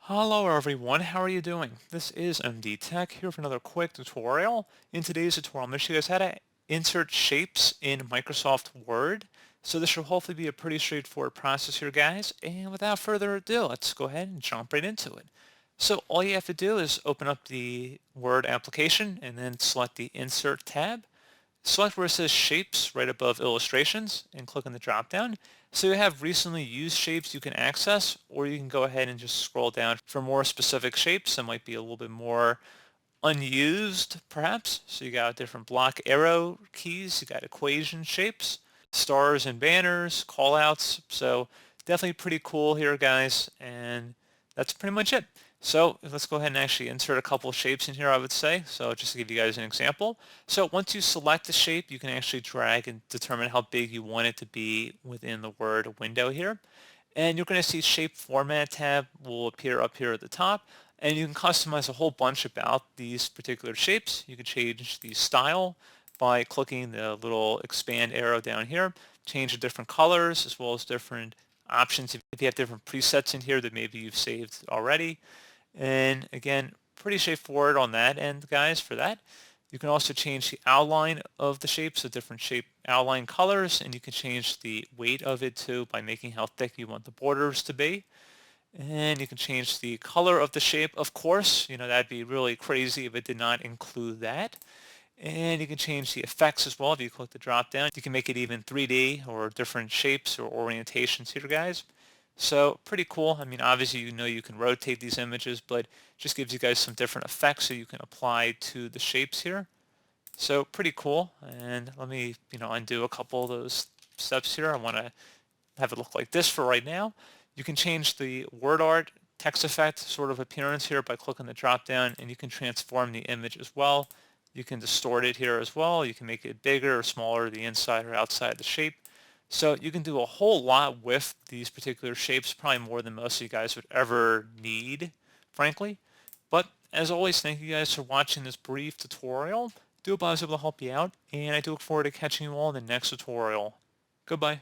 Hello everyone, how are you doing? This is MD Tech here for another quick tutorial. In today's tutorial, I'm going to show you guys how to insert shapes in Microsoft Word. So this should hopefully be a pretty straightforward process here, guys. And without further ado, let's go ahead and jump right into it. So all you have to do is open up the Word application and then select the Insert tab. Select where it says Shapes right above Illustrations and click on the drop-down. So you have recently used shapes you can access, or you can go ahead and just scroll down for more specific shapes that might be a little bit more unused, perhaps. So you got different block arrow keys, you got equation shapes, stars and banners, callouts. So definitely pretty cool here, guys. And that's pretty much it. So let's go ahead and actually insert a couple of shapes in here, I would say. So just to give you guys an example. So once you select the shape, you can actually drag and determine how big you want it to be within the Word window here. And you're going to see Shape Format tab will appear up here at the top. And you can customize a whole bunch about these particular shapes. You can change the style by clicking the little expand arrow down here, change the different colors as well as different options if you have different presets in here that maybe you've saved already. And again, pretty straightforward on that end, guys, for that. You can also change the outline of the shape, so different shape outline colors, and you can change the weight of it too by making how thick you want the borders to be. And you can change the color of the shape, of course. That'd be really crazy if it did not include that. And you can change the effects as well. If you click the drop down, you can make it even 3D or different shapes or orientations here, guys. So pretty cool. I mean, obviously, you can rotate these images, but just gives you guys some different effects so you can apply to the shapes here. So pretty cool. And let me, undo a couple of those steps here. I want to have it look like this for right now. You can change the word art text effect sort of appearance here by clicking the drop down, and you can transform the image as well. You can distort it here as well. You can make it bigger or smaller, the inside or outside the shape. So you can do a whole lot with these particular shapes, probably more than most of you guys would ever need, frankly. But as always, thank you guys for watching this brief tutorial. Do hope I was able to help you out, and I do look forward to catching you all in the next tutorial. Goodbye.